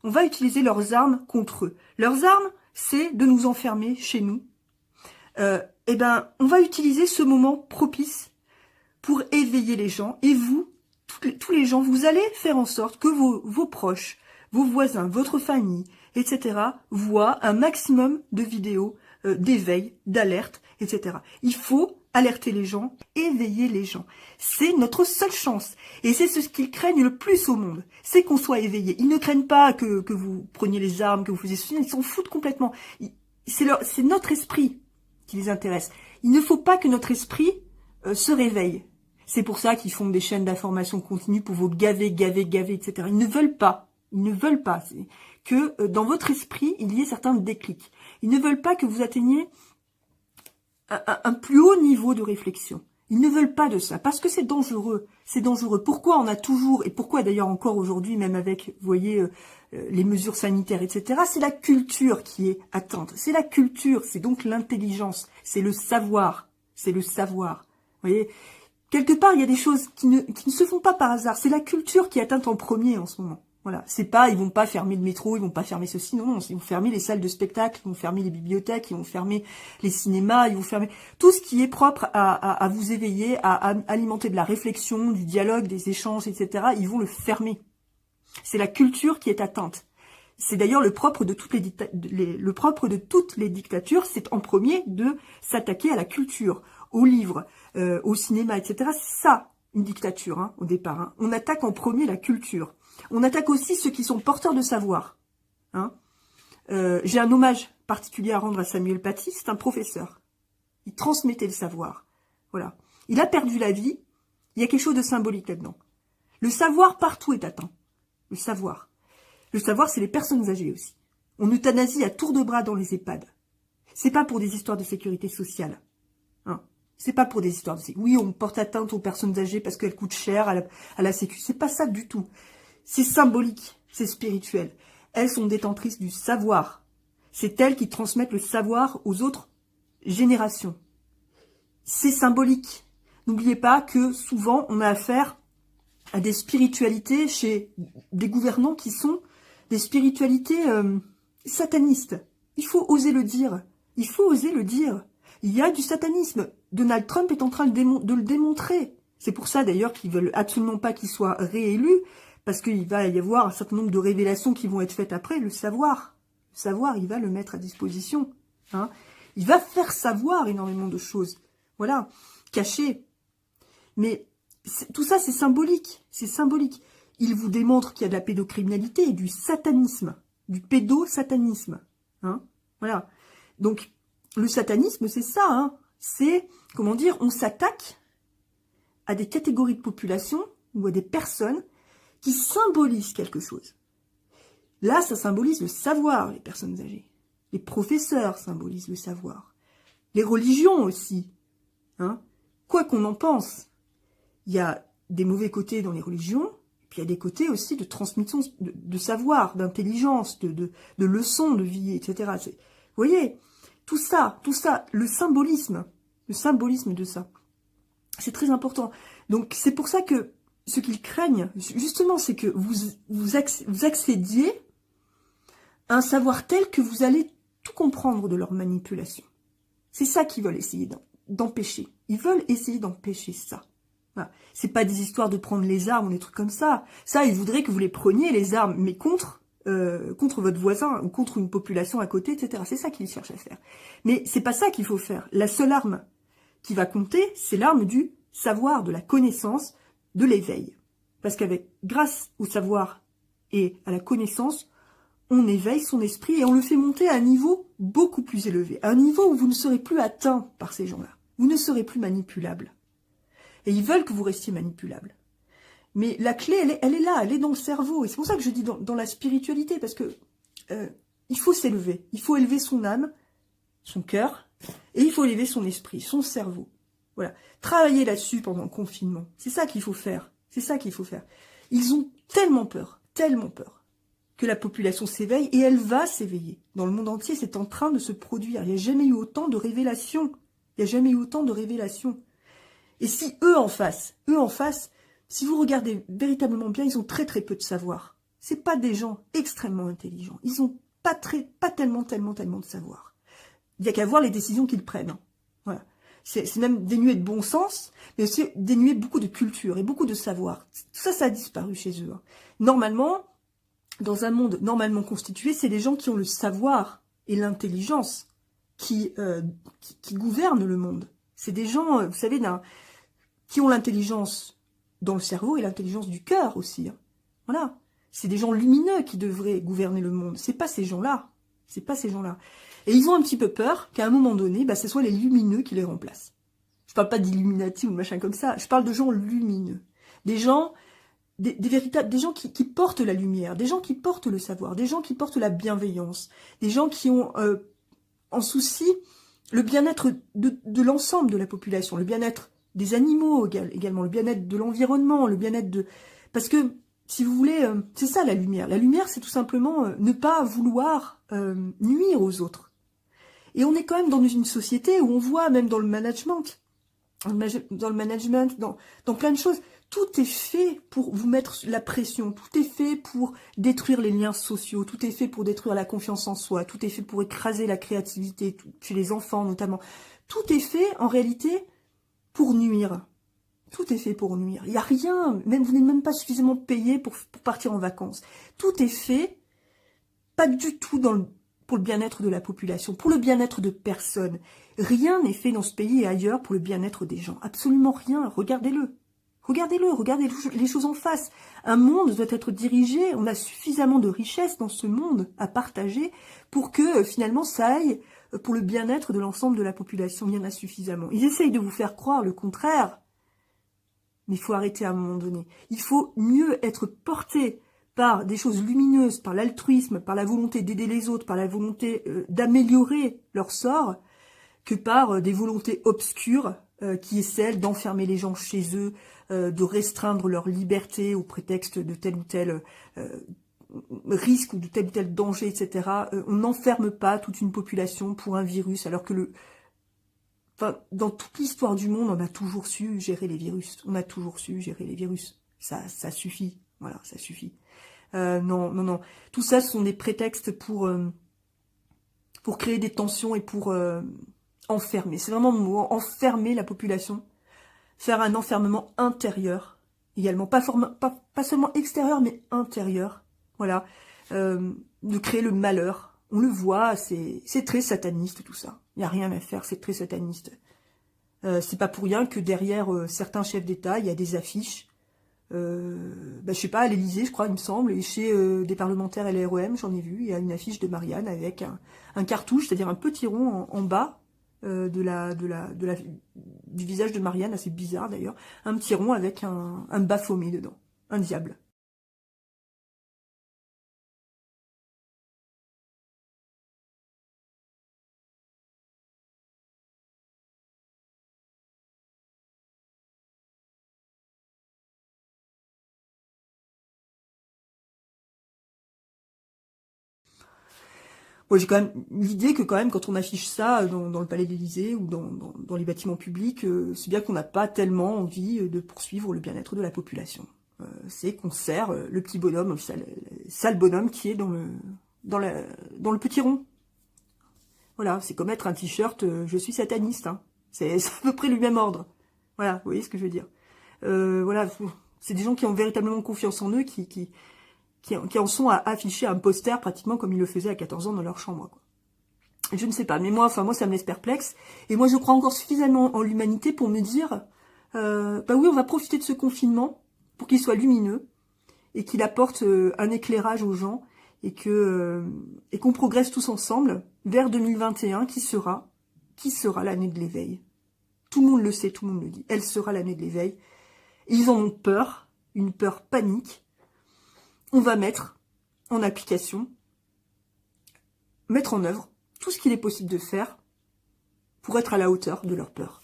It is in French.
on va utiliser leurs armes contre eux. Leurs armes, c'est de nous enfermer chez nous. Eh ben, on va utiliser ce moment propice pour éveiller les gens. Et vous, tous les gens, vous allez faire en sorte que vos proches, vos voisins, votre famille, etc., voient un maximum de vidéos d'éveil, d'alerte, etc. Il faut alerter les gens, éveiller les gens. C'est notre seule chance. Et c'est ce qu'ils craignent le plus au monde. C'est qu'on soit éveillé. Ils ne craignent pas que vous preniez les armes, que vous faisiez ceci. Ils s'en foutent complètement. C'est notre esprit qui les intéresse. Il ne faut pas que notre esprit se réveille. C'est pour ça qu'ils font des chaînes d'information continue pour vous gaver, etc. Ils ne veulent pas que dans votre esprit, il y ait certains déclics. Ils ne veulent pas que vous atteigniez un plus haut niveau de réflexion. Ils ne veulent pas de ça, parce que c'est dangereux. C'est dangereux. Pourquoi on a toujours, et pourquoi d'ailleurs encore aujourd'hui, même avec, vous voyez, les mesures sanitaires, etc., c'est la culture qui est atteinte. C'est la culture, c'est donc l'intelligence, c'est le savoir. C'est le savoir. Vous voyez, quelque part, il y a des choses qui ne se font pas par hasard. C'est la culture qui est atteinte en premier en ce moment. Voilà, c'est pas, ils vont pas fermer le métro, ils vont pas fermer ceci, non, ils vont fermer les salles de spectacle, ils vont fermer les bibliothèques, ils vont fermer les cinémas, ils vont fermer tout ce qui est propre à vous éveiller, à alimenter de la réflexion, du dialogue, des échanges, etc. Ils vont le fermer. C'est la culture qui est atteinte. C'est d'ailleurs le propre de toutes les dictatures, c'est en premier de s'attaquer à la culture, aux livres, au cinéma, etc. C'est ça, une dictature, hein, au départ. Hein. On attaque en premier la culture. On attaque aussi ceux qui sont porteurs de savoir. Hein. J'ai un hommage particulier à rendre à Samuel Paty, c'est un professeur. Il transmettait le savoir. Voilà. Il a perdu la vie, il y a quelque chose de symbolique là-dedans. Le savoir partout est atteint. Le savoir. Le savoir, c'est les personnes âgées aussi. On euthanasie à tour de bras dans les EHPAD. C'est pas pour des histoires de sécurité sociale. Hein. C'est pas pour des histoires de sécurité. Oui, on porte atteinte aux personnes âgées parce qu'elles coûtent cher à la sécu. C'est pas ça du tout. C'est symbolique, c'est spirituel. Elles sont détentrices du savoir. C'est elles qui transmettent le savoir aux autres générations. C'est symbolique. N'oubliez pas que souvent, on a affaire à des spiritualités chez des gouvernants qui sont des spiritualités satanistes. Il faut oser le dire. Il faut oser le dire. Il y a du satanisme. Donald Trump est en train de le démontrer. C'est pour ça d'ailleurs qu'ils veulent absolument pas qu'il soit réélu, parce qu'il va y avoir un certain nombre de révélations qui vont être faites après. Le savoir, il va le mettre à disposition. Hein. Il va faire savoir énormément de choses. Voilà, cachées. Mais tout ça, c'est symbolique. C'est symbolique. Il vous démontre qu'il y a de la pédocriminalité et du satanisme. Du pédosatanisme. Hein. Voilà. Donc, le satanisme, c'est ça. Hein. C'est, comment dire, on s'attaque à des catégories de population ou à des personnes qui symbolisent quelque chose. Là, ça symbolise le savoir, les personnes âgées. Les professeurs symbolisent le savoir. Les religions aussi. Hein. Quoi qu'on en pense, il y a des mauvais côtés dans les religions, et puis il y a des côtés aussi de transmission de savoir, d'intelligence, de leçons de vie, etc. Vous voyez, tout ça, le symbolisme de ça, c'est très important. Donc c'est pour ça que ce qu'ils craignent, justement, c'est que vous accédiez à un savoir tel que vous allez tout comprendre de leur manipulation. C'est ça qu'ils veulent essayer d'empêcher. Ils veulent essayer d'empêcher ça. Voilà. C'est pas des histoires de prendre les armes ou des trucs comme ça. Ça, ils voudraient que vous les preniez, les armes, mais contre votre voisin ou contre une population à côté, etc. C'est ça qu'ils cherchent à faire. Mais c'est pas ça qu'il faut faire. La seule arme qui va compter, c'est l'arme du savoir, de la connaissance, de l'éveil. Parce grâce au savoir et à la connaissance, on éveille son esprit et on le fait monter à un niveau beaucoup plus élevé. À un niveau où vous ne serez plus atteint par ces gens-là. Vous ne serez plus manipulable. Et ils veulent que vous restiez manipulable. Mais la clé, elle est là, elle est dans le cerveau. Et c'est pour ça que je dis dans la spiritualité, parce que il faut s'élever. Il faut élever son âme, son cœur, et il faut élever son esprit, son cerveau. Voilà. Travailler là-dessus pendant le confinement. C'est ça qu'il faut faire. C'est ça qu'il faut faire. Ils ont tellement peur que la population s'éveille, et elle va s'éveiller. Dans le monde entier, c'est en train de se produire. Il n'y a jamais eu autant de révélations. Il n'y a jamais eu autant de révélations. Et si eux en face, si vous regardez véritablement bien, ils ont très très peu de savoir. c'est pas des gens extrêmement intelligents. Ils ont pas tellement de savoir. Il n'y a qu'à voir les décisions qu'ils prennent. Hein. Voilà. C'est même dénué de bon sens, mais aussi dénué de beaucoup de culture et beaucoup de savoir. Tout ça, ça a disparu chez eux. Hein. Normalement, dans un monde normalement constitué, c'est les gens qui ont le savoir et l'intelligence qui gouvernent le monde. C'est des gens, vous savez, qui ont l'intelligence dans le cerveau et l'intelligence du cœur aussi. Hein. Voilà. C'est des gens lumineux qui devraient gouverner le monde. C'est pas ces gens-là. C'est pas ces gens-là. Et ils ont un petit peu peur qu'à un moment donné, ce soit les lumineux qui les remplacent. Je parle pas d'Illuminati ou de machin comme ça. Je parle de gens lumineux. Des gens, des véritables, des gens qui portent la lumière, des gens qui portent le savoir, des gens qui portent la bienveillance, des gens qui ont en souci le bien-être de l'ensemble de la population, le bien-être des animaux également, le bien-être de l'environnement, le bien-être de... Parce que, si vous voulez, c'est ça la lumière. La lumière, c'est tout simplement ne pas vouloir nuire aux autres. Et on est quand même dans une société où on voit, même dans le management, dans plein de choses, tout est fait pour vous mettre la pression, tout est fait pour détruire les liens sociaux, tout est fait pour détruire la confiance en soi, tout est fait pour écraser la créativité, chez les enfants notamment. Tout est fait, en réalité, pour nuire. Tout est fait pour nuire. Il n'y a rien, même vous n'êtes même pas suffisamment payé pour partir en vacances. Tout est fait, pas du tout pour le bien-être de la population, pour le bien-être de personne. Rien n'est fait dans ce pays et ailleurs pour le bien-être des gens. Absolument rien. Regardez-le. Regardez les choses en face. Un monde doit être dirigé, on a suffisamment de richesses dans ce monde à partager pour que finalement ça aille pour le bien-être de l'ensemble de la population. Il y en a suffisamment. Ils essayent de vous faire croire le contraire. Mais il faut arrêter à un moment donné. Il faut mieux être porté par des choses lumineuses, par l'altruisme, par la volonté d'aider les autres, par la volonté d'améliorer leur sort, que par des volontés obscures qui est celle d'enfermer les gens chez eux, de restreindre leur liberté au prétexte de tel ou tel risque ou de tel ou tel danger, etc. On n'enferme pas toute une population pour un virus, alors que dans toute l'histoire du monde, on a toujours su gérer les virus. On a toujours su gérer les virus. Ça suffit. Voilà, ça suffit. Non. Tout ça, ce sont des prétextes pour créer des tensions et pour enfermer. C'est vraiment le mot, enfermer la population. Faire un enfermement intérieur, également. Pas seulement extérieur, mais intérieur. Voilà. De créer le malheur. On le voit, c'est très sataniste tout ça. Il n'y a rien à faire, c'est très sataniste. C'est pas pour rien que derrière certains chefs d'État, il y a des affiches. Je sais pas, à l'Élysée, je crois, il me semble, et chez des parlementaires LREM, j'en ai vu, il y a une affiche de Marianne avec un cartouche, c'est-à-dire un petit rond en bas du visage de Marianne, assez bizarre d'ailleurs, un petit rond avec un Baphomet dedans, un diable. Moi, j'ai quand même l'idée que quand on affiche ça dans le palais d'Élysée ou dans les bâtiments publics, c'est bien qu'on n'a pas tellement envie de poursuivre le bien-être de la population. C'est qu'on sert le petit bonhomme, le sale bonhomme qui est dans le petit rond. Voilà, c'est comme mettre un t-shirt je suis sataniste. Hein. C'est à peu près le même ordre. Voilà, vous voyez ce que je veux dire. Voilà, c'est des gens qui ont véritablement confiance en eux, qui en sont à afficher un poster pratiquement comme ils le faisaient à 14 ans dans leur chambre. Quoi. Je ne sais pas, mais moi, ça me laisse perplexe. Et moi, je crois encore suffisamment en l'humanité pour me dire, oui, on va profiter de ce confinement pour qu'il soit lumineux et qu'il apporte un éclairage aux gens et qu'on progresse tous ensemble vers 2021 qui sera l'année de l'éveil. Tout le monde le sait, tout le monde le dit. Elle sera l'année de l'éveil. Ils en ont peur, une peur panique. On va mettre en application, mettre en œuvre tout ce qu'il est possible de faire pour être à la hauteur de leur peur.